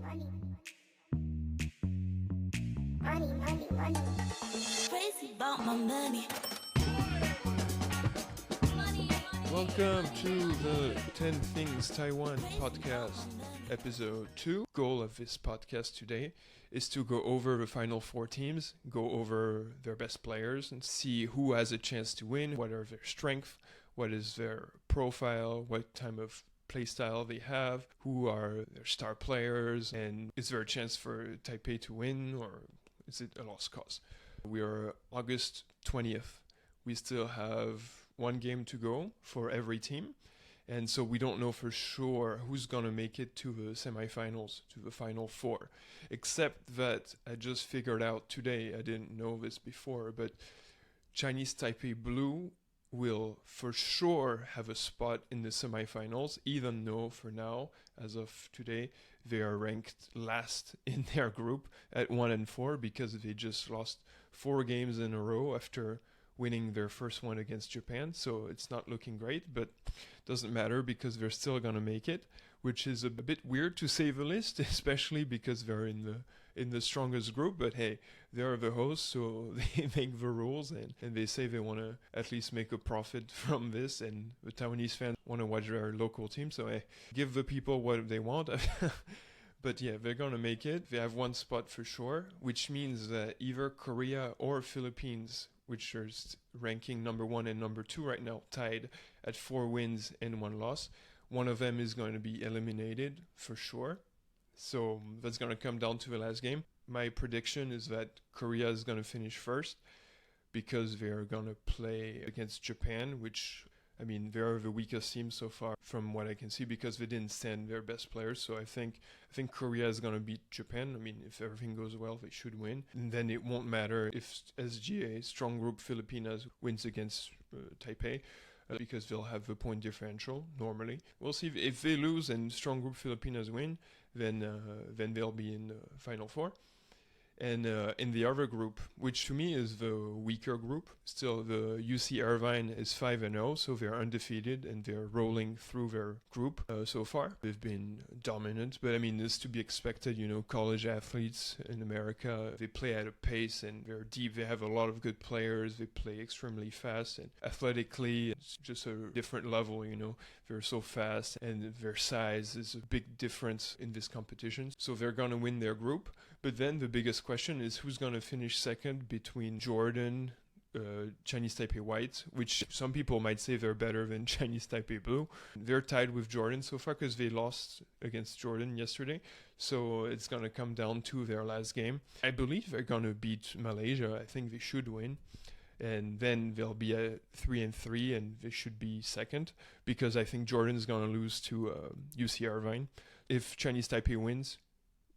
Crazy about my money. Welcome to the 10 Things Taiwan podcast, episode 2. Goal of this podcast today is to go over the final 4 teams, go over their best players and see who has a chance to win, what are their strengths, what is their profile, what type of play style they have, who are their star players, and is there a chance for Taipei to win or is it a lost cause? We are August 20th. We still have one game to go for every team. And so we don't know for sure who's going to make it to the semifinals, to the final 4. Except that I just figured out today, I didn't know this before, but Chinese Taipei Blue will for sure have a spot in the semifinals, even though for now, as of today, they are ranked last in their group at 1-4 because they just lost 4 games in a row after winning their first one against Japan. So it's not looking great, but doesn't matter because they're still going to make it, which is a bit weird to say the least, especially because they're in the strongest group. But hey, they are the hosts, so they make the rules and they say they want to at least make a profit from this, and the Taiwanese fans want to watch their local team, so hey, give the people what they want. But yeah, they're going to make it. They have one spot for sure, which means that either Korea or Philippines, which are ranking number 1 and number 2 right now, tied at 4 wins and 1 loss. One of them is going to be eliminated for sure. So that's going to come down to the last game. My prediction is that Korea is going to finish first because they're going to play against Japan, which, I mean, they're the weakest team so far from what I can see because they didn't send their best players. So I think Korea is going to beat Japan. I mean, if everything goes well, they should win. And then it won't matter if SGA, strong group Filipinas, wins against Taipei because they'll have the point differential normally. We'll see if they lose and strong group Filipinas win, then they'll be in the final 4. And in the other group, which to me is the weaker group, still the UC Irvine is 5-0, so they're undefeated and they're rolling through their group so far. They've been dominant, but I mean, this is to be expected, you know, college athletes in America, they play at a pace and they're deep, they have a lot of good players, they play extremely fast and athletically, it's just a different level, you know, they're so fast and their size is a big difference in this competition. So they're going to win their group, but then the biggest question is who's going to finish second between Jordan, Chinese Taipei White, which some people might say they're better than Chinese Taipei Blue. They're tied with Jordan so far because they lost against Jordan yesterday. So it's going to come down to their last game. I believe they're going to beat Malaysia. I think they should win. And then they'll be at 3-3 and they should be second because I think Jordan is going to lose to UC Irvine. If Chinese Taipei wins,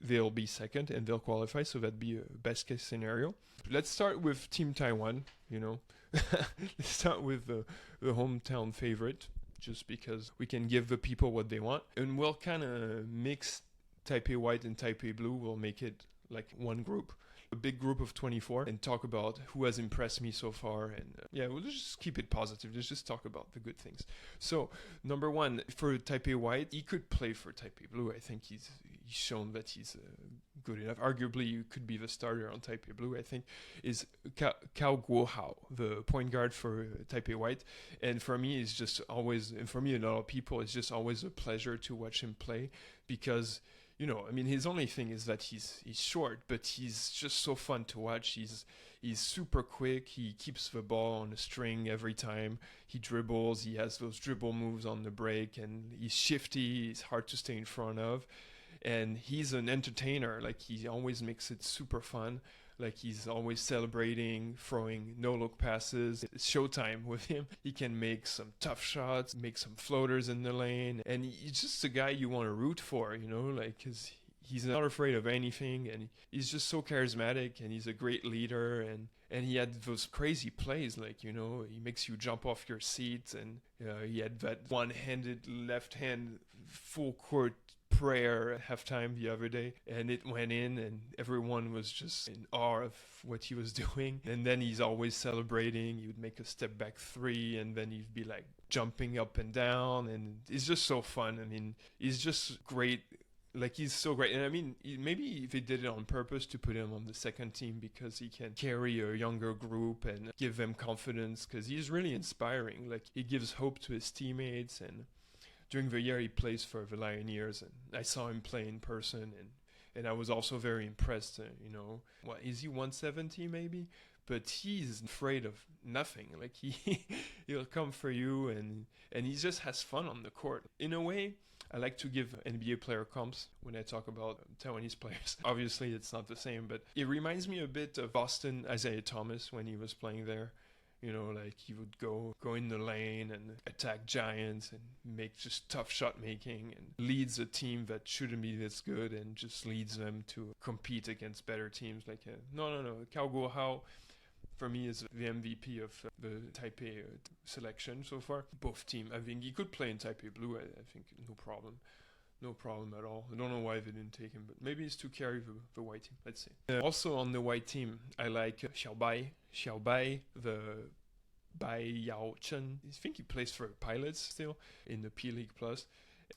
they'll be second and they'll qualify, so that'd be a best case scenario. Let's start with Team Taiwan, you know. Let's start with the hometown favorite, just because we can give the people what they want. And we'll kind of mix Taipei White and Taipei Blue. We'll make it like one group, a big group of 24, and talk about who has impressed me so far. And yeah, we'll just keep it positive. Let's just talk about the good things. So, number 1, for Taipei White, he could play for Taipei Blue. I think he's shown that he's good enough. Arguably, you could be the starter on Taipei Blue, I think, is Cao Guohao, the point guard for Taipei White. And for me, it's just always, and for me and a lot of people, it's just always a pleasure to watch him play because, you know, I mean, his only thing is that he's short, but he's just so fun to watch. He's super quick. He keeps the ball on a string every time he dribbles. He has those dribble moves on the break, and he's shifty. He's hard to stay in front of. And he's an entertainer. Like, he always makes it super fun. Like, he's always celebrating, throwing no-look passes. It's showtime with him. He can make some tough shots, make some floaters in the lane. And he's just a guy you want to root for, you know, like, because he's not afraid of anything. And he's just so charismatic, and he's a great leader. And he had those crazy plays, like, you know, he makes you jump off your seat. And he had that one-handed, left-hand, full-court prayer at halftime the other day, and it went in, and everyone was just in awe of what he was doing. And then he's always celebrating. He would make a step back 3, and then he'd be like jumping up and down, and it's just so fun. I mean, he's just great Like, he's so great. And I mean, maybe they did it on purpose to put him on the second team because he can carry a younger group and give them confidence, because he's really inspiring. Like, he gives hope to his teammates. And during the year, he plays for the Lioneers, and I saw him play in person, and I was also very impressed. What is he, 170 maybe? But he's afraid of nothing. Like, he'll come for you, and he just has fun on the court. In a way, I like to give NBA player comps when I talk about Taiwanese players. Obviously, it's not the same, but it reminds me a bit of Boston Isaiah Thomas when he was playing there. Like, he would go in the lane and attack giants and make just tough shot making, and leads a team that shouldn't be this good and just leads them to compete against better teams. Like, no. Cao Guohao, for me, is the MVP of the Taipei selection so far. Both team. I think he could play in Taipei Blue. I think no problem. No problem at all. I don't know why they didn't take him, but maybe it's to carry the white team. Let's see. Also on the white team, I like Xiaobai, the Bai Yao Chen. I think he plays for Pilots still in the P League Plus.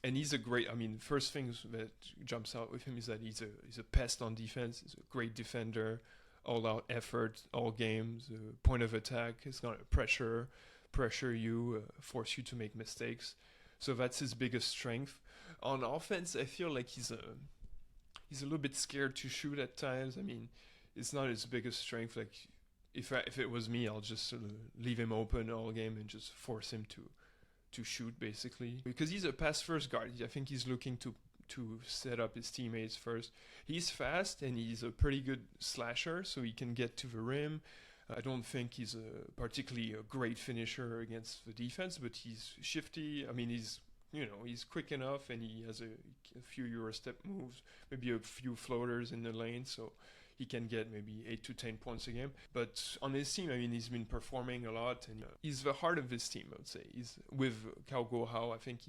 And he's a great, first things that jumps out with him is that he's a pest on defense. He's a great defender, all-out effort, all games, point of attack. He's going to pressure you, force you to make mistakes. So that's his biggest strength. On offense, I feel like he's a little bit scared to shoot at times. It's not his biggest strength. Like, if it was me, I'll just leave him open all game and just force him to shoot, basically. Because he's a pass-first guard. I think he's looking to set up his teammates first. He's fast, and he's a pretty good slasher, so he can get to the rim. I don't think he's particularly a great finisher against the defense, but he's shifty. He's quick enough, and he has a few Eurostep moves, maybe a few floaters in the lane, so he can get maybe 8 to 10 points a game. But on his team, he's been performing a lot, and he's the heart of his team, I would say. He's with Cao Guohao. I think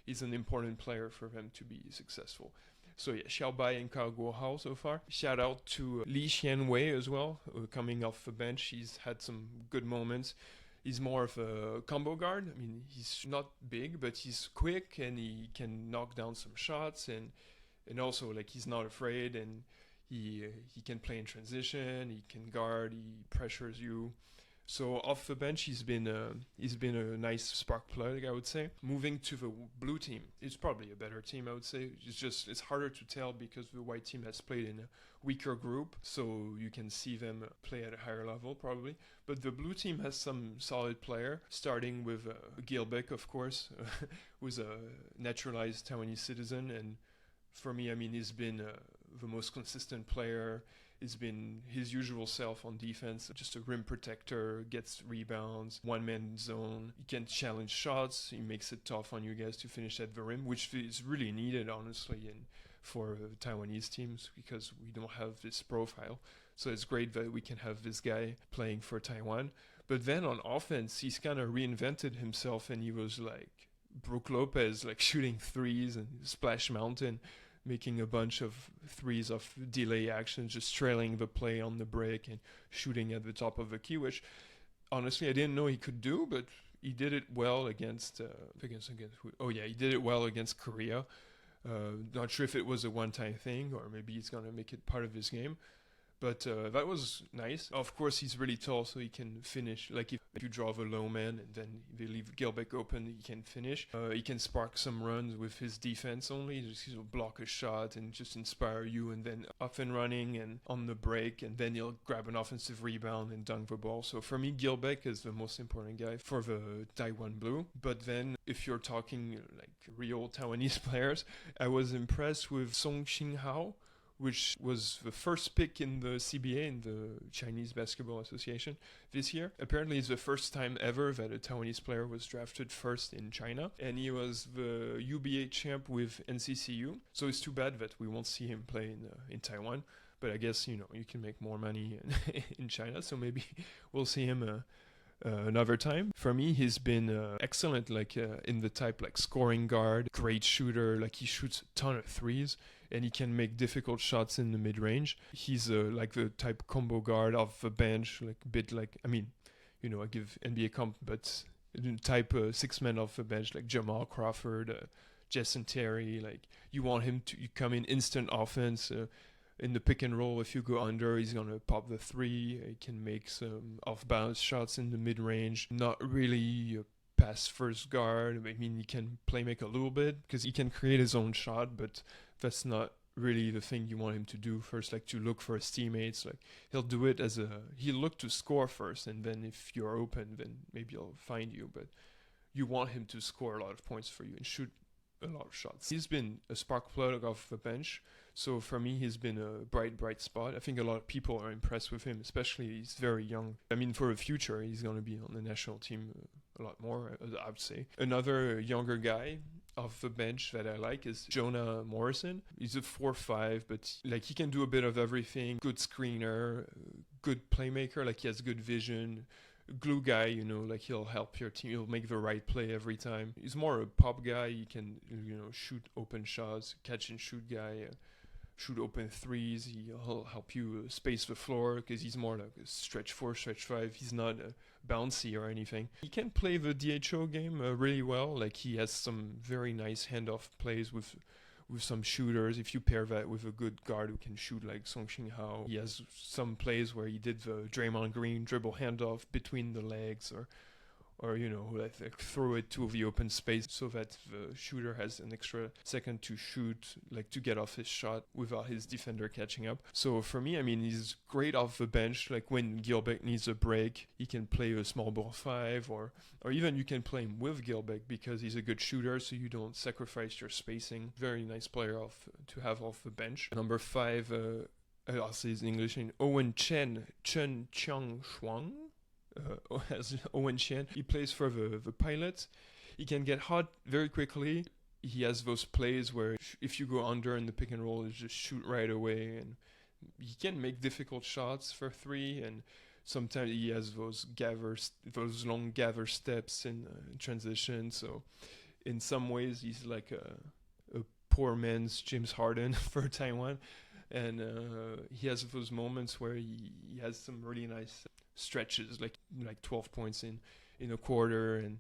he's an important player for them to be successful. So yeah, Xiaobai and Cao Guohao so far. Shout out to Li Xianwei as well, coming off the bench. He's had some good moments. He's more of a combo guard. He's not big, but he's quick, and he can knock down some shots, and also, like, he's not afraid, and he can play in transition. He can guard. He pressures you. So off the bench, he's been a nice spark plug, I would say. Moving to the blue team, it's probably a better team, I would say. It's harder to tell because the white team has played in a weaker group, so you can see them play at a higher level probably. But the blue team has some solid player, starting with Gilbeck, of course, who's a naturalized Taiwanese citizen, and for me, he's been the most consistent player. He's been his usual self on defense, just a rim protector, gets rebounds, one-man zone. He can challenge shots. He makes it tough on you guys to finish at the rim, which is really needed, honestly, for Taiwanese teams, because we don't have this profile. So it's great that we can have this guy playing for Taiwan. But then on offense, he's kind of reinvented himself, and he was like Brook Lopez, like shooting threes and Splash Mountain, making a bunch of threes of delay actions, just trailing the play on the break and shooting at the top of the key, which honestly I didn't know he could do, but he did it well against who? Oh yeah, he did it well against Korea. Not sure if it was a one-time thing or maybe he's gonna make it part of his game. But that was nice. Of course, he's really tall, so he can finish. Like, if you draw the low man and then they leave Gilbeck open, he can finish. He can spark some runs with his defense only. He'll block a shot and just inspire you, and then up and running and on the break, and then he'll grab an offensive rebound and dunk the ball. So for me, Gilbeck is the most important guy for the Taiwan Blue. But then, if you're talking like real Taiwanese players, I was impressed with Song Xinghao, which was the first pick in the CBA, in the Chinese Basketball Association, this year. Apparently, it's the first time ever that a Taiwanese player was drafted first in China, and he was the UBA champ with NCCU. So it's too bad that we won't see him play in Taiwan, but I guess, you can make more money in China, so maybe we'll see him another time. For me, he's been excellent, like in the type like scoring guard, great shooter, like he shoots a ton of threes, and he can make difficult shots in the mid-range. He's like the type combo guard off the bench, like a bit like, I give NBA comp, but type six men off the bench, like Jamal Crawford, Jason Terry. Like you want him to come in instant offense. In the pick and roll, if you go under, he's gonna pop the three. He can make some off-balance shots in the mid-range. Not really a pass first guard. I mean, he can play make a little bit because he can create his own shot, but that's not really the thing you want him to do first. Like to look for his teammates. Like he'll do it he'll look to score first, and then if you're open, then maybe he'll find you. But you want him to score a lot of points for you and shoot a lot of shots. He's been a spark plug off the bench. So for me, he's been a bright spot. I think a lot of people are impressed with him, especially he's very young. I mean, for the future, he's going to be on the national team a lot more, I would say. Another younger guy off the bench that I like is Jonah Morrison. He's a 4'5", but like he can do a bit of everything. Good screener, good playmaker, like he has good vision. Glue guy, like he'll help your team. He'll make the right play every time. He's more a pop guy. He can, shoot open shots, catch and shoot guy. Shoot open threes. He'll help you space the floor because he's more like a stretch 4, stretch 5. He's not bouncy or anything. He can play the DHO game really well. Like he has some very nice handoff plays with some shooters. If you pair that with a good guard who can shoot like Song Shin Hao, he has some plays where he did the Draymond Green dribble handoff between the legs or like throw it to the open space so that the shooter has an extra second to shoot, like to get off his shot without his defender catching up. So for me, I mean, he's great off the bench. Like when Gilbeck needs a break, he can play a small ball 5 or even you can play him with Gilbeck because he's a good shooter, so you don't sacrifice your spacing. Very nice player to have off the bench. Number 5, I'll say his English name, Owen Chen Chiang Shuang. As Owen Chen. He plays for the Pilots. He can get hot very quickly. He has those plays where if you go under in the pick and roll, you just shoot right away. And he can make difficult shots for 3. And sometimes he has those long gather steps in transition. So in some ways, he's like a poor man's James Harden for Taiwan. And he has those moments where he has some really nice stretches, like 12 points in a quarter, and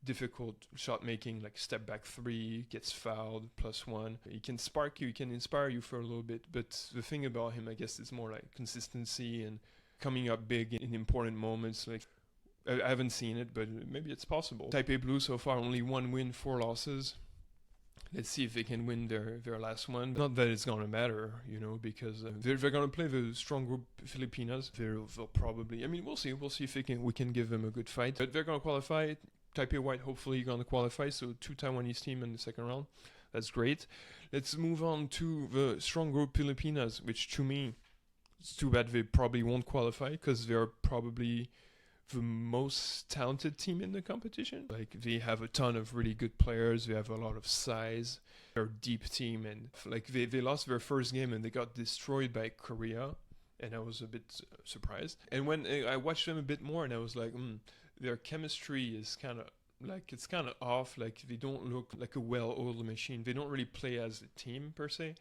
difficult shot making, like step back 3, gets fouled, +1. He can spark you, he can inspire you for a little bit, but the thing about him, I guess, is more like consistency and coming up big in important moments. Like I haven't seen it, but maybe it's possible. Taipei Blue so far only 1 win, 4 losses. Let's see if they can win their last one. Not that it's going to matter, because they're going to play the strong group Filipinas. They'll probably, I mean, we'll see. We'll see if we can give them a good fight. But they're going to qualify. Taipei White hopefully going to qualify. So 2 Taiwanese team in the second round. That's great. Let's move on to the strong group Filipinas, which to me, it's too bad they probably won't qualify because they're probably the most talented team in the competition. Like they have a ton of really good players. They have a lot of size. They're a deep team, and like they lost their first game and they got destroyed by Korea, and I was a bit surprised. And when I watched them a bit more, and I was like, their chemistry is kind of off. Like they don't look like a well-oiled machine. They don't really play as a team per se.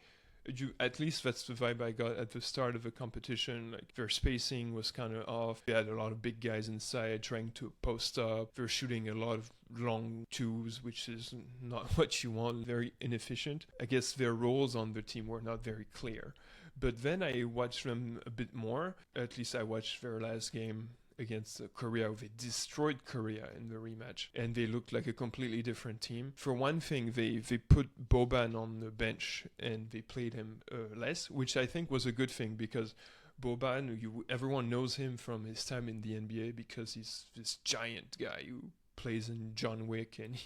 At least that's the vibe I got at the start of the competition. Like their spacing was kind of off. They had a lot of big guys inside trying to post up. They're shooting a lot of long 2s, which is not what you want. Very inefficient. I guess their roles on the team were not very clear. But then I watched them a bit more. At least I watched their last game against Korea. They destroyed Korea in the rematch, and they looked like a completely different team. For one thing, they put Boban on the bench and they played him less, which I think was a good thing because Boban, everyone knows him from his time in the NBA because he's this giant guy who plays in John Wick, and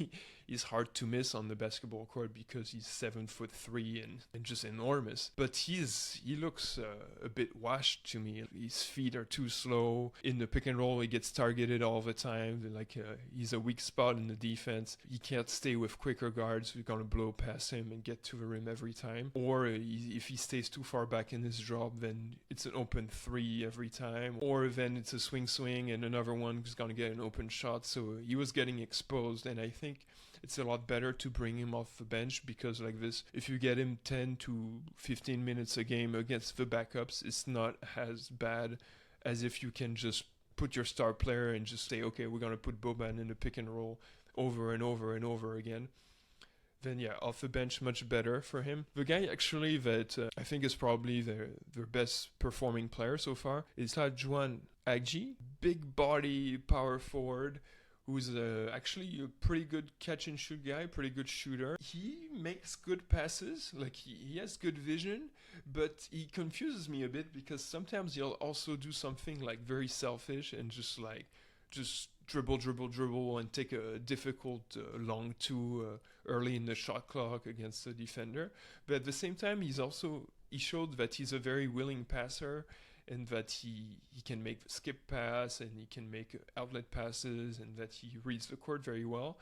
he's hard to miss on the basketball court because he's 7'3" and just enormous. But he looks a bit washed to me. His feet are too slow. In the pick and roll, he gets targeted all the time. Like he's a weak spot in the defense. He can't stay with quicker guards. We're gonna blow past him and get to the rim every time. Or if he stays too far back in his drop, then it's an open 3 every time. Or then it's a swing and another one who's gonna get an open shot. So he was getting exposed, and I think it's a lot better to bring him off the bench because like this, if you get him 10 to 15 minutes a game against the backups, it's not as bad as if you can just put your star player and just say, okay, we're going to put Boban in the pick and roll over and over and over again. then yeah, off the bench much better for him. The guy actually that I think is probably their best performing player so far is Tajuan Agji, big body power forward who's actually a pretty good catch and shoot guy, pretty good shooter. He makes good passes, like he has good vision, but he confuses me a bit because sometimes he'll also do something like very selfish and just dribble and take a difficult long two early in the shot clock against the defender. But at the same time, he showed that he's a very willing passer and that he can make skip pass and he can make outlet passes and that he reads the court very well.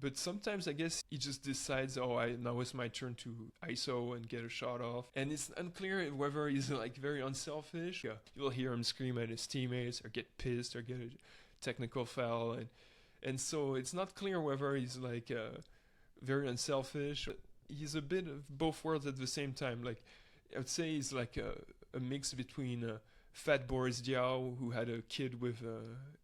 But sometimes I guess he just decides, now it's my turn to ISO and get a shot off. And it's unclear whether he's like very unselfish. Yeah, you'll hear him scream at his teammates or get pissed or get a technical foul. And so it's not clear whether he's like very unselfish. He's a bit of both worlds at the same time. Like I would say he's like a mix between Fat Boris Diaw, who had a kid with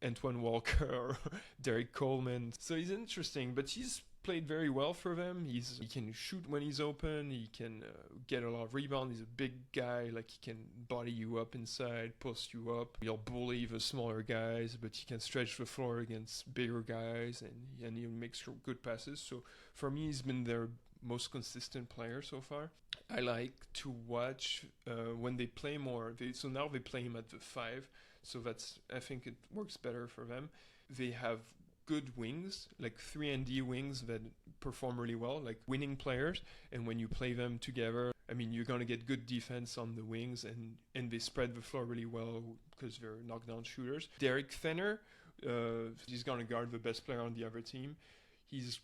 Antoine Walker or Derek Coleman. So he's interesting, but he's played very well for them. He can shoot when he's open. He can get a lot of rebounds. He's a big guy. Like he can body you up inside, post you up. He'll bully the smaller guys, but he can stretch the floor against bigger guys, and he makes good passes. So for me, he's been their most consistent player so far. I like to watch when they play more. So now they play him at the 5, so I think it works better for them. They have good wings, like 3-and-D wings that perform really well, like winning players. And when you play them together, I mean, you're going to get good defense on the wings, and they spread the floor really well because they're knockdown shooters. Derek Fenner, he's going to guard the best player on the other team. He's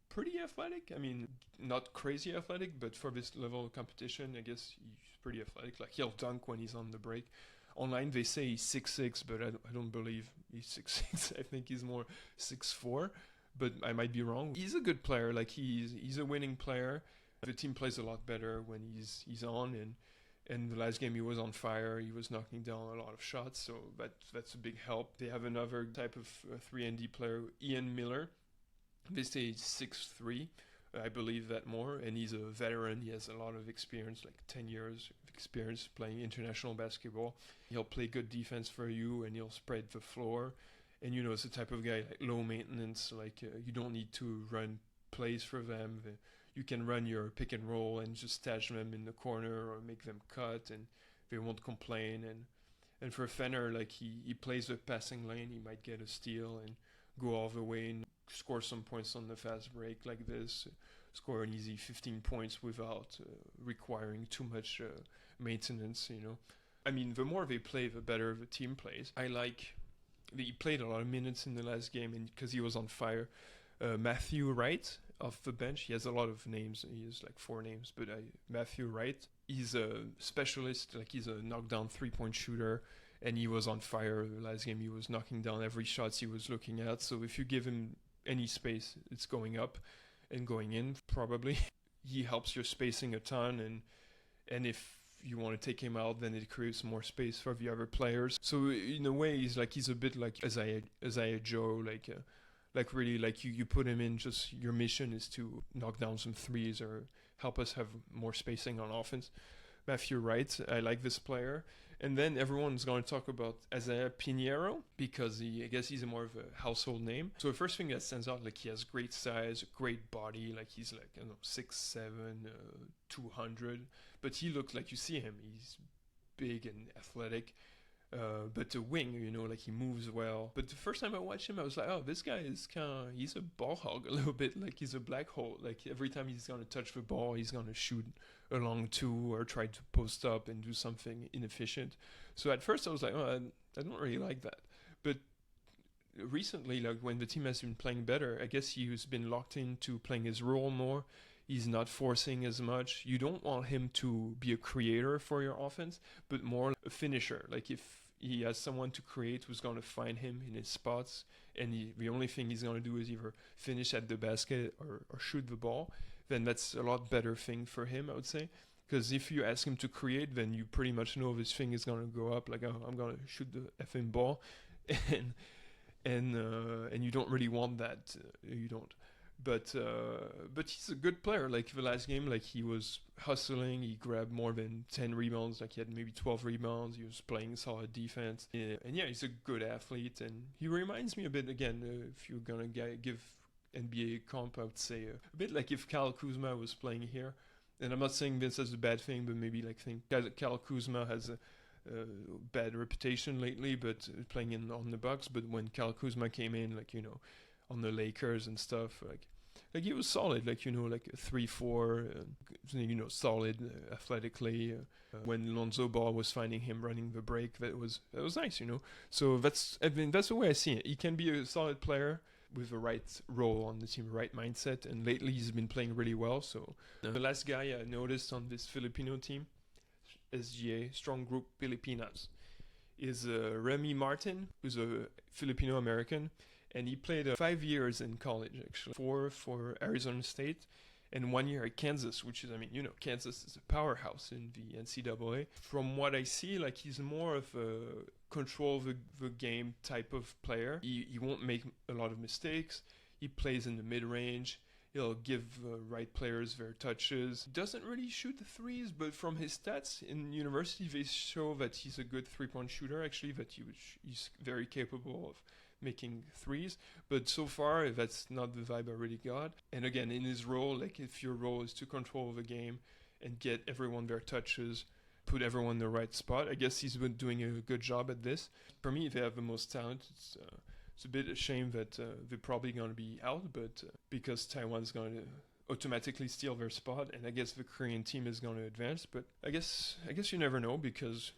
pretty athletic. I mean, not crazy athletic, but for this level of competition, I guess he's pretty athletic. Like he'll dunk when he's on the break. Online they say he's 6'6", but I don't believe he's 6'6". I think he's more 6'4", but I might be wrong. He's a good player. Like he's a winning player. The team plays a lot better when he's on, and the last game he was on fire. He was knocking down a lot of shots, so that's a big help. They have another type of 3-and-D player, Ian Miller. They say he's 6'3". I believe that more, and he's a veteran. He has a lot of experience, like 10 years of experience playing international basketball. He'll play good defense for you, and he'll spread the floor. And it's the type of guy like low maintenance. Like you don't need to run plays for them. You can run your pick and roll and just stash them in the corner or make them cut, and they won't complain. And for Fenner, like he plays the passing lane. He might get a steal and go all the way and score some points on the fast break like this, score an easy 15 points without requiring too much maintenance, I mean, the more they play, the better the team plays. He played a lot of minutes in the last game and because he was on fire. Matthew Wright off the bench, he has a lot of names. He has like 4 names, but Matthew Wright, he's a specialist, like he's a knockdown 3-point shooter. And he was on fire the last game. He was knocking down every shot he was looking at. So if you give him any space, it's going up and going in, probably. He helps your spacing a ton. And if you want to take him out, then it creates more space for the other players. So in a way, he's a bit like Isaiah Joe. Like really, like you put him in, just your mission is to knock down some threes or help us have more spacing on offense. Matthew Wright, I like this player. And then everyone's going to talk about Isaiah Pinheiro because I guess he's more of a household name. So the first thing that stands out, like he has great size, great body, like he's like 6'7", 200. But he looks like you see him, he's big and athletic. But the wing, like he moves well. But the first time I watched him, I was like, oh, this guy is he's a ball hog a little bit. Like he's a black hole. Like every time he's going to touch the ball, he's going to shoot a long 2 or try to post up and do something inefficient. So at first I was like, oh, I don't really like that. But recently, like when the team has been playing better, I guess he's been locked into playing his role more. He's not forcing as much. You don't want him to be a creator for your offense, but more a finisher. Like if he has someone to create who's going to find him in his spots, and the only thing he's going to do is either finish at the basket or shoot the ball, then that's a lot better thing for him, I would say. Because if you ask him to create, then you pretty much know this thing is going to go up, like, oh, I'm going to shoot the effing ball. And you don't really want that. You don't. But he's a good player. Like the last game, like he was hustling. He grabbed more than 10 rebounds. Like he had maybe 12 rebounds. He was playing solid defense. And yeah, he's a good athlete. And he reminds me a bit again. If you're gonna give NBA comp, I would say a bit like if Kyle Kuzma was playing here. And I'm not saying this as a bad thing, but maybe like think Kyle Kuzma has a bad reputation lately, but playing on the Bucks. But when Kyle Kuzma came in, like on the Lakers and stuff, like he was solid, like like a 3-4, solid athletically. When Lonzo Ball was finding him running the break, that was nice, So that's the way I see it. He can be a solid player with the right role on the team, right mindset, and lately he's been playing really well. So the last guy I noticed on this Filipino team, SGA, Strong Group Pilipinas, is Remy Martin, who's a Filipino American, and he played 5 years in college, actually, 4 for Arizona State, and 1 year at Kansas, which is, Kansas is a powerhouse in the NCAA. From what I see, like he's more of a control the game type of player. He won't make a lot of mistakes. He plays in the mid-range. He'll give right players their touches. Doesn't really shoot the threes, but from his stats in university, they show that he's a good three-point shooter, actually, that he's very capable of making threes. But so far, that's not the vibe I really got. And again, in his role, like if your role is to control the game and get everyone their touches, put everyone in the right spot, I guess he's been doing a good job at this. For me, they have the most talent. It's a bit a shame that they're probably going to be out, but because Taiwan's going to automatically steal their spot, and I guess the Korean team is going to advance. But I guess you never know, because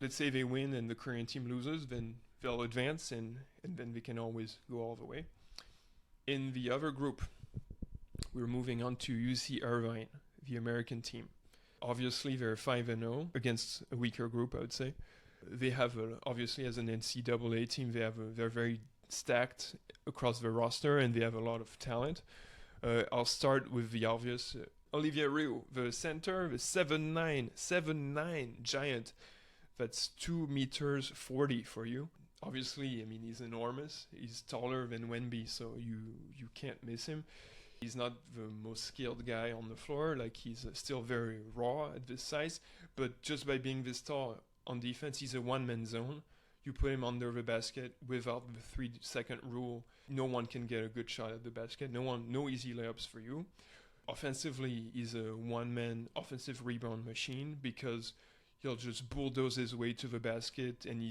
let's say they win and the Korean team loses, then they'll advance, and then they can always go all the way. In the other group, we're moving on to UC Irvine, the American team. Obviously, they're 5-0 against a weaker group, I would say. They have, obviously, as an NCAA team, they're very stacked across the roster, and they have a lot of talent. I'll start with the obvious. Olivier Rio, the center, the 7'9" giant. That's 2 meters 40 for you. Obviously, he's enormous. He's taller than Wemby, so you can't miss him. He's not the most skilled guy on the floor. Like, he's still very raw at this size. But just by being this tall on defense, he's a one-man zone. You put him under the basket without the 3-second rule. No one can get a good shot at the basket. No easy layups for you. Offensively, he's a one-man offensive rebound machine, because he'll just bulldoze his way to the basket, and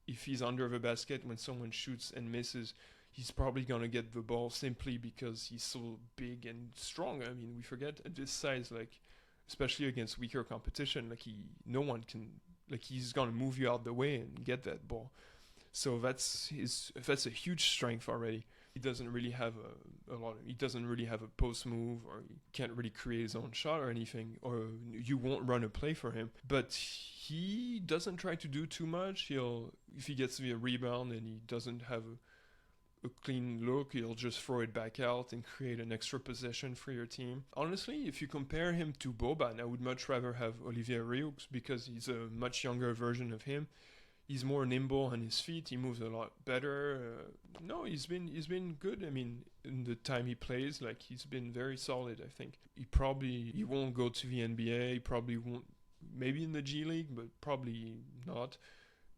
if he's under the basket when someone shoots and misses, he's probably going to get the ball simply because he's so big and strong. We forget at this size, like, especially against weaker competition, like no one can, like, he's going to move you out the way and get that ball. So that's a huge strength already. He doesn't really have he doesn't really have a post move, or he can't really create his own shot or anything, or you won't run a play for him. But he doesn't try to do too much. If he gets a rebound and he doesn't have a clean look, he'll just throw it back out and create an extra possession for your team. Honestly, if you compare him to Boban, I would much rather have Olivier Rieux, because he's a much younger version of him. He's more nimble on his feet. He moves a lot better. He's been good. In the time he plays, like, he's been very solid, I think. He won't go to the NBA. He probably won't, maybe in the G League, but probably not.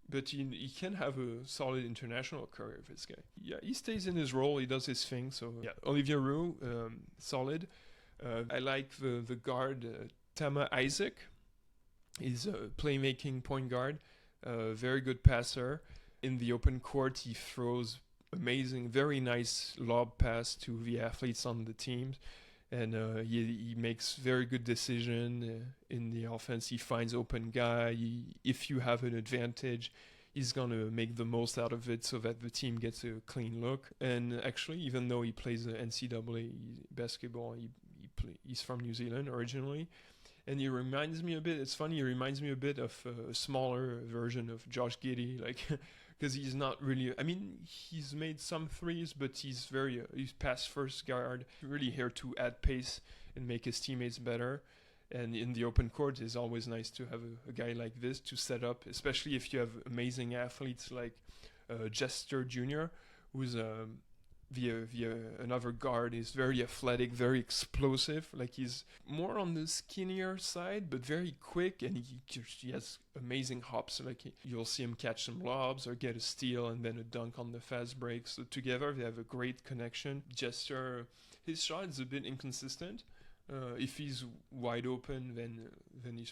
But he can have a solid international career, this guy. Yeah, he stays in his role. He does his thing. So, yeah, Olivier Rieux, solid. I like the guard, Tama Isaac. He's a playmaking point guard. Very good passer. In the open court, he throws amazing, very nice lob pass to the athletes on the team. And he makes very good decision in the offense. He finds open guy. If you have an advantage, he's going to make the most out of it so that the team gets a clean look. And actually, even though he plays NCAA basketball, he's from New Zealand originally. And he reminds me a bit, it's funny, he reminds me a bit of a smaller version of Josh Giddey, like, because he's not really, he's made some threes, but he's pass first guard, really here to add pace and make his teammates better. And in the open court, it's always nice to have a guy like this to set up, especially if you have amazing athletes like Jester Jr., who's via another guard is very athletic, very explosive. Like he's more on the skinnier side, but very quick, and he has amazing hops. Like you'll see him catch some lobs or get a steal and then a dunk on the fast break. So together they have a great connection. Gesture, his shot is a bit inconsistent. If he's wide open, then he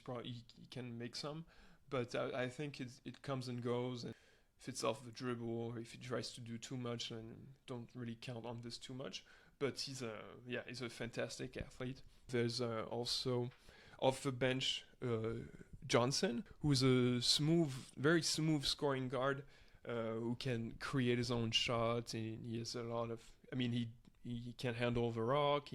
can make some. But I think it comes and goes. And if it's off the dribble or if he tries to do too much, then don't really count on this too much. But he's a fantastic athlete. There's also off the bench Johnson, who's a very smooth scoring guard who can create his own shot. And he has a lot of. I mean, he can handle the rock.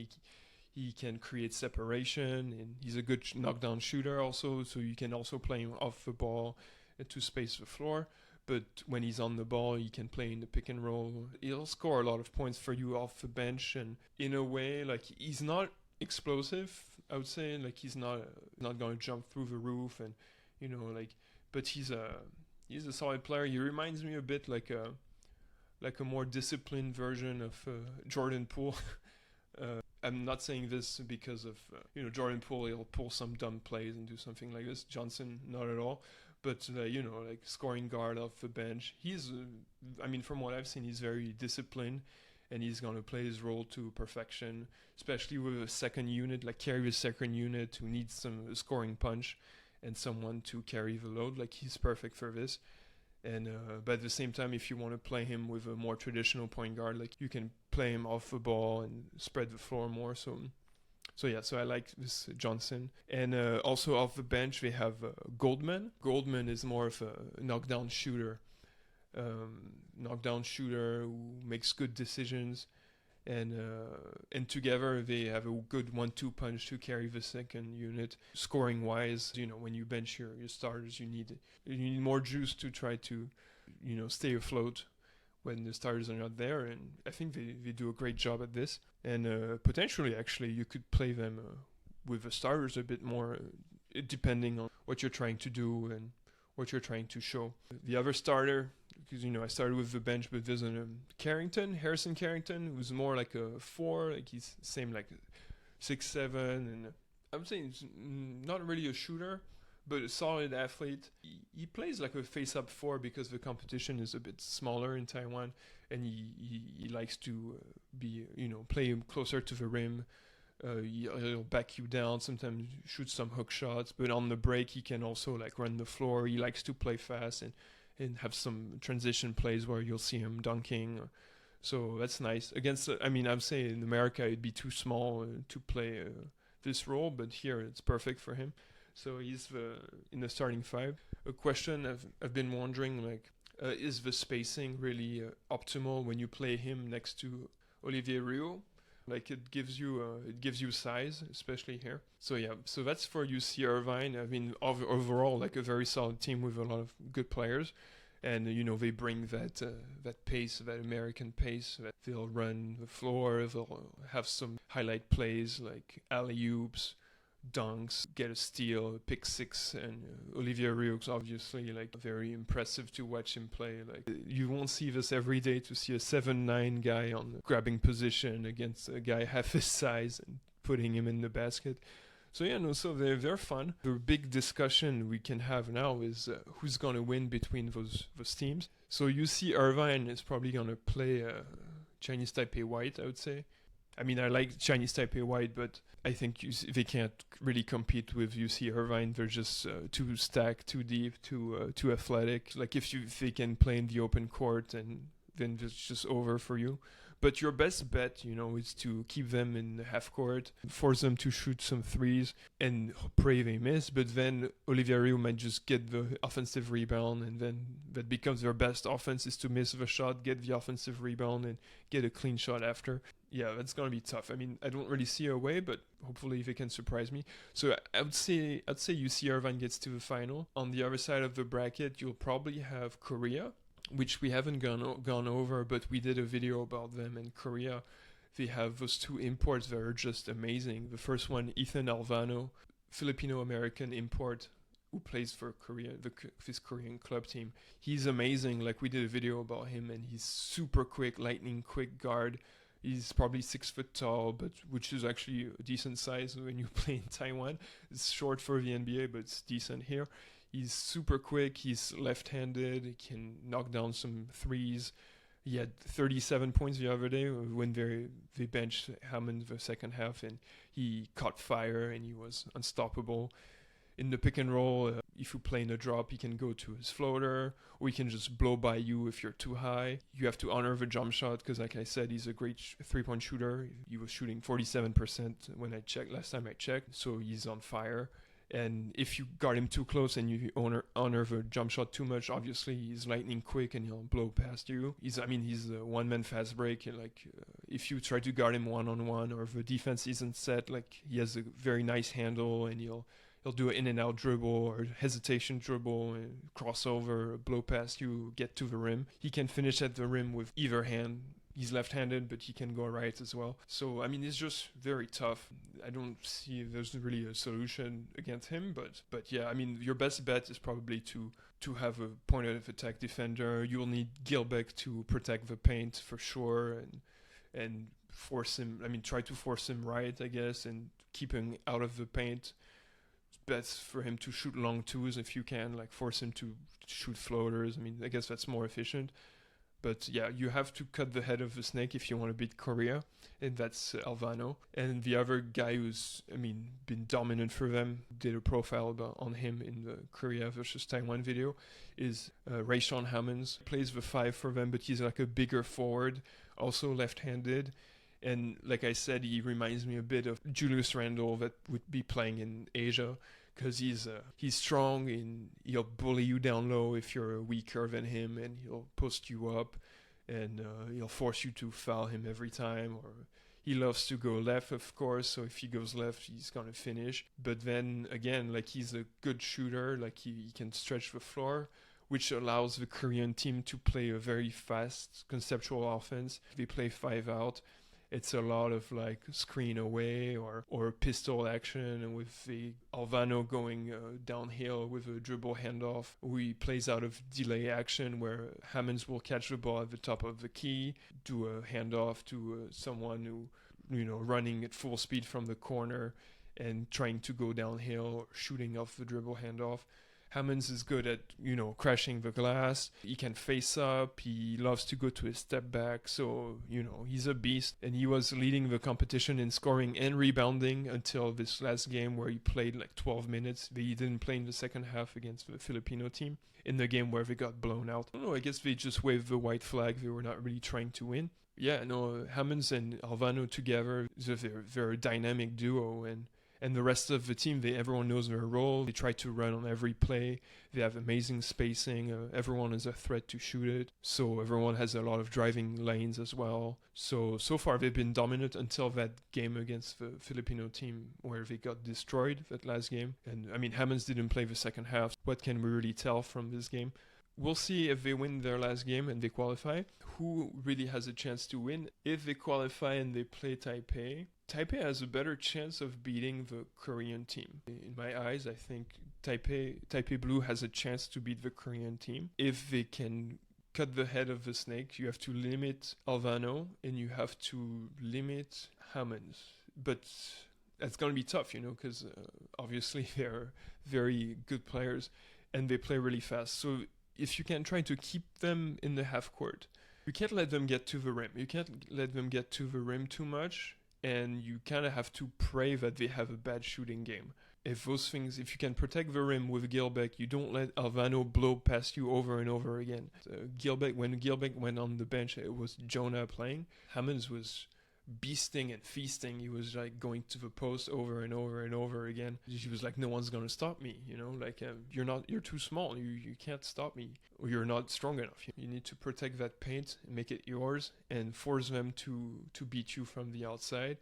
He can create separation, and he's a good knockdown shooter also. So you can also play him off the ball to space the floor. But when he's on the ball, he can play in the pick and roll. He'll score a lot of points for you off the bench, and in a way, like he's not explosive. I would say, like he's not going to jump through the roof, and but he's a solid player. He reminds me a bit like a more disciplined version of Jordan Poole. I'm not saying this because of Jordan Poole. He'll pull some dumb plays and do something like this. Johnson, not at all. But, like scoring guard off the bench. From what I've seen, he's very disciplined, and he's going to play his role to perfection, especially with a second unit, like carry a second unit who needs some scoring punch and someone to carry the load. Like, he's perfect for this. And but at the same time, if you want to play him with a more traditional point guard, like you can play him off the ball and spread the floor more. So I like this Johnson. And also off the bench, we have Goldman. Goldman is more of a knockdown shooter who makes good decisions. And together they have a good 1-2 punch to carry the second unit. Scoring wise, when you bench your starters, you need more juice to try to stay afloat when the starters are not there, and I think they do a great job at this. And potentially, actually, you could play them with the starters a bit more, depending on what you're trying to do and what you're trying to show. The other starter, because I started with the bench, but there's Harrison Carrington, who's more like a 4, like he's same like 6'7", and I'm saying he's not really a shooter, but a solid athlete. He plays like a face-up 4 because the competition is a bit smaller in Taiwan, and he likes to play closer to the rim. He'll back you down, sometimes shoot some hook shots, but on the break he can also like run the floor. He likes to play fast and have some transition plays where you'll see him dunking. So that's nice. I'm saying in America it'd be too small to play this role, but here it's perfect for him. So he's in the starting 5. A question I've been wondering, like, is the spacing really optimal when you play him next to Olivier Rio? Like it gives you size, especially here. So that's for UC Irvine. I mean, overall, like a very solid team with a lot of good players, and they bring that pace, that American pace. That they'll run the floor. They'll have some highlight plays like alley-oops, dunks, get a steal, pick 6, and Olivier Rioux obviously like very impressive to watch him play. Like you won't see this every day, to see a 7'9" guy on the grabbing position against a guy half his size and putting him in the basket. So so they're fun. The big discussion we can have now is who's gonna win between those teams. So UC Irvine is probably gonna play Chinese Taipei White, I would say. I mean, I like Chinese Taipei White, but I think they can't really compete with UC Irvine. They're just too stacked, too deep, too athletic. Like if they can play in the open court, and then it's just over for you. But your best bet, is to keep them in the half court, force them to shoot some threes, and pray they miss. But then Olivier Rio might just get the offensive rebound, and then that becomes their best offense, is to miss the shot, get the offensive rebound, and get a clean shot after. Yeah, that's going to be tough. I mean, I don't really see a way, but hopefully they can surprise me. So I'd say UC Irvine gets to the final. On the other side of the bracket, you'll probably have Korea, which we haven't gone over, but we did a video about them. In Korea, they have those 2 imports that are just amazing. The first one, Ethan Alvano, Filipino-American import, who plays for Korea, his Korean club team. He's amazing. Like, we did a video about him, and he's super quick, lightning quick guard. He's probably 6 foot tall, but which is actually a decent size when you play in Taiwan. It's short for the NBA, but it's decent here. He's super quick. He's left-handed. He can knock down some threes. He had 37 points the other day when they benched Hammonds the second half, and he caught fire and he was unstoppable. In the pick and roll, if you play in a drop, he can go to his floater, or he can just blow by you if you're too high. You have to honor the jump shot because, like I said, he's a great three-point shooter. He was shooting 47% last time I checked, so he's on fire. And if you guard him too close and you honor the jump shot too much, obviously he's lightning quick and he'll blow past you. He's a one-man fast break. If you try to guard him one-on-one or the defense isn't set, like, he has a very nice handle and he'll do an in-and-out dribble or hesitation dribble and crossover, blow past you, get to the rim. He can finish at the rim with either hand. He's left-handed, but he can go right as well. So, it's just very tough. I don't see there's really a solution against him, but yeah, your best bet is probably to have a point of attack defender. You'll need Gilbeck to protect the paint for sure, and force him, try to force him right, I guess, and keep him out of the paint. Best for him to shoot long twos if you can, like force him to shoot floaters. I guess that's more efficient. But yeah, you have to cut the head of the snake if you want to beat Korea, and that's Alvano. And the other guy who's, been dominant for them, did a profile on him in the Korea versus Taiwan video, is Rayshaun Hammonds. Plays the 5 for them, but he's like a bigger forward, also left-handed. And like I said, he reminds me a bit of Julius Randle that would be playing in Asia, because he's strong and he'll bully you down low if you're weaker than him, and he'll post you up, and he'll force you to foul him every time. Or he loves to go left, of course, so if he goes left, he's gonna finish. But then again, like, he's a good shooter, like he can stretch the floor, which allows the Korean team to play a very fast conceptual offense. They play 5 out. It's a lot of like screen away or pistol action, and with the Alvano going downhill with a dribble handoff. He plays out of delay action where Hammonds will catch the ball at the top of the key, do a handoff to someone who, running at full speed from the corner and trying to go downhill or shooting off the dribble handoff. Hammonds is good at, crashing the glass. He can face up. He loves to go to his step back. So, he's a beast. And he was leading the competition in scoring and rebounding until this last game where he played like 12 minutes. He didn't play in the second half against the Filipino team in the game where they got blown out. I don't know, I guess they just waved the white flag. They were not really trying to win. Yeah, no, Hammonds and Alvano together, they're a dynamic duo, and the rest of the team, everyone knows their role. They try to run on every play. They have amazing spacing. Everyone is a threat to shoot it. So everyone has a lot of driving lanes as well. So far they've been dominant until that game against the Filipino team where they got destroyed, that last game. And Hammonds didn't play the second half. What can we really tell from this game? We'll see if they win their last game and they qualify. Who really has a chance to win? If they qualify and they play Taipei has a better chance of beating the Korean team. In my eyes, I think Taipei Blue has a chance to beat the Korean team. If they can cut the head of the snake, you have to limit Alvano and you have to limit Hammonds. But that's going to be tough, because obviously they're very good players and they play really fast. So if you can try to keep them in the half court, you can't let them get to the rim. You can't let them get to the rim too much, and you kind of have to pray that they have a bad shooting game. If you can protect the rim with Gilbeck, you don't let Alvano blow past you over and over again. When Gilbeck went on the bench, it was Jonah playing. Hammonds was beasting and feasting. He was like going to the post over and over and over again. He was like, no one's gonna stop me, you're too small, you can't stop me, or you're not strong enough. You need to protect that paint, make it yours, and force them to beat you from the outside.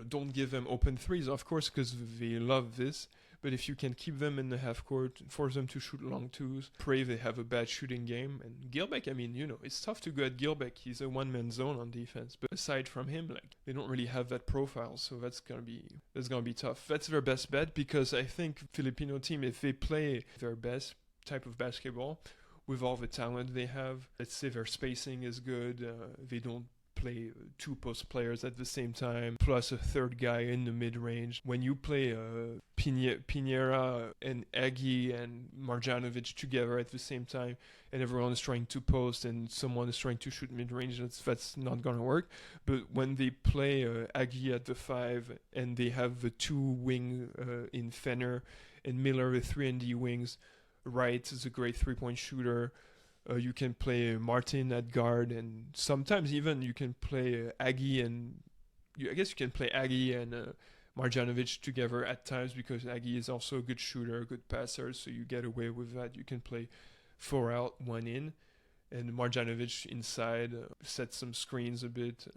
Don't give them open threes, of course, because they love this, But if you can keep them in the half court, force them to shoot long twos, pray they have a bad shooting game. And Gilbeck, I mean, it's tough to go at Gilbeck. He's a one-man zone on defense. But aside from him, they don't really have that profile, so that's gonna be tough. That's their best bet, because I think Filipino team, if they play their best type of basketball with all the talent they have, let's say their spacing is good, they don't play two post players at the same time, plus a third guy in the mid-range. When you play Pinera and Aggie and Marjanovic together at the same time, and everyone is trying to post and someone is trying to shoot mid-range, that's not going to work. But when they play Aggie at the 5 and they have the 2 wing in Fenner and Miller, the 3-and-D wings, Wright is a great 3-point shooter. You can play Martin at guard, and sometimes even you can play Aggie and Marjanovic together at times, because Aggie is also a good shooter, a good passer, so you get away with that. You can play 4 out, 1 in, and Marjanovic inside, set some screens a bit.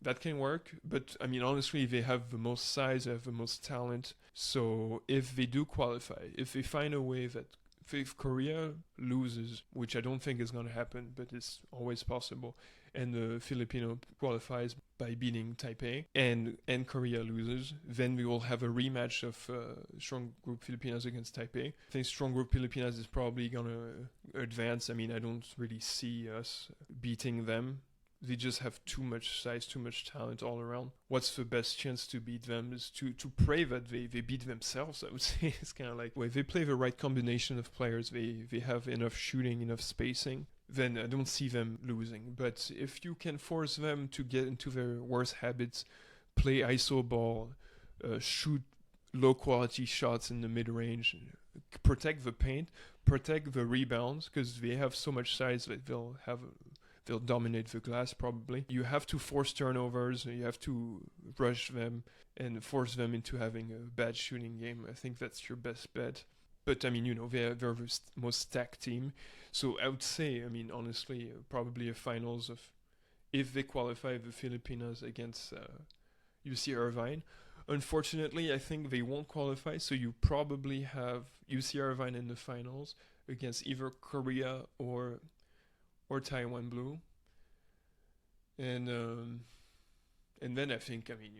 That can work, but I mean, honestly, they have the most size, they have the most talent. So if they do qualify, if they find a way that if Korea loses, which I don't think is going to happen, but it's always possible, and the Filipino qualifies by beating Taipei, and Korea loses, then we will have a rematch of Strong Group Filipinas against Taipei. I think Strong Group Filipinas is probably going to advance. I mean, I don't really see us beating them. They just have too much size, too much talent all around. What's the best chance to beat them is to pray that they beat themselves, I would say. It's kind of like, if they play the right combination of players, they have enough shooting, enough spacing, then I don't see them losing. But if you can force them to get into their worst habits, play iso ball, shoot low-quality shots in the mid-range, protect the paint, protect the rebounds, because they have so much size that they'll dominate the glass probably. You have to force turnovers, you have to rush them and force them into having a bad shooting game. I think that's your best bet. But I mean, they're the most stacked team. So I would say, I mean, honestly, probably a finals of, if they qualify, the Filipinas against UC Irvine. Unfortunately, I think they won't qualify, so you probably have UC Irvine in the finals against either Korea or Taiwan Blue, and then I think, I mean,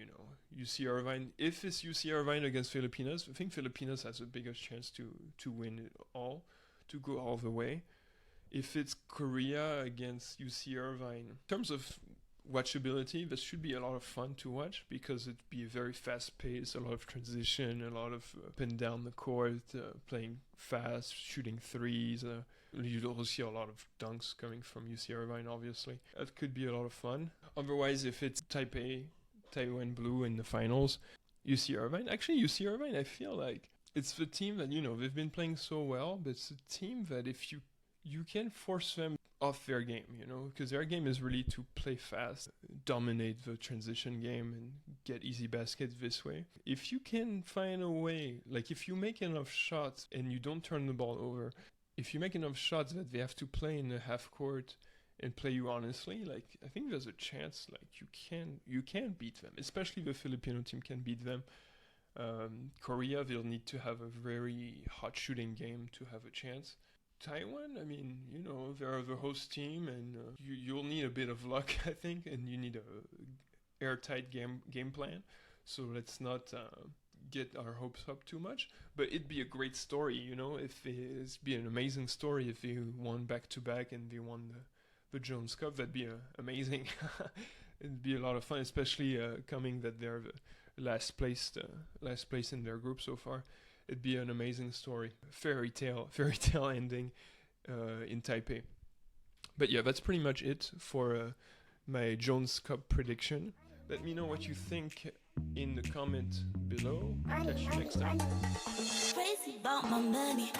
UC Irvine. If it's UC Irvine against Filipinas, I think Filipinas has the biggest chance to win it all, to go all the way. If it's Korea against UC Irvine, in terms of watchability, this should be a lot of fun to watch, because it'd be a very fast pace, a lot of transition, a lot of up and down the court, playing fast, shooting threes. You'd also see a lot of dunks coming from UC Irvine, obviously. That could be a lot of fun. Otherwise, if it's Taiwan Blue in the finals, UC Irvine, I feel like it's the team that, they've been playing so well, but it's a team that if you can force them off their game, because their game is really to play fast, dominate the transition game, and get easy baskets this way. If you can find a way, if you make enough shots and you don't turn the ball over, if you make enough shots that they have to play in the half court and play you honestly, I think there's a chance you can beat them. Especially the Filipino team can beat them. Korea, they'll need to have a very hot shooting game to have a chance. Taiwan, I mean, they're the host team, and you'll need a bit of luck, I think, and you need a airtight game plan. So let's not get our hopes up too much, but it'd be a great story, if it'd be an amazing story if they won back-to-back and they won the Jones Cup. That'd be amazing. It'd be a lot of fun, especially coming that they're the last place in their group so far. It'd be an amazing story, fairy tale ending in Taipei. But yeah, that's pretty much it for my Jones Cup prediction. Let me know what you think in the comment below. Catch you next time. Crazy about my money.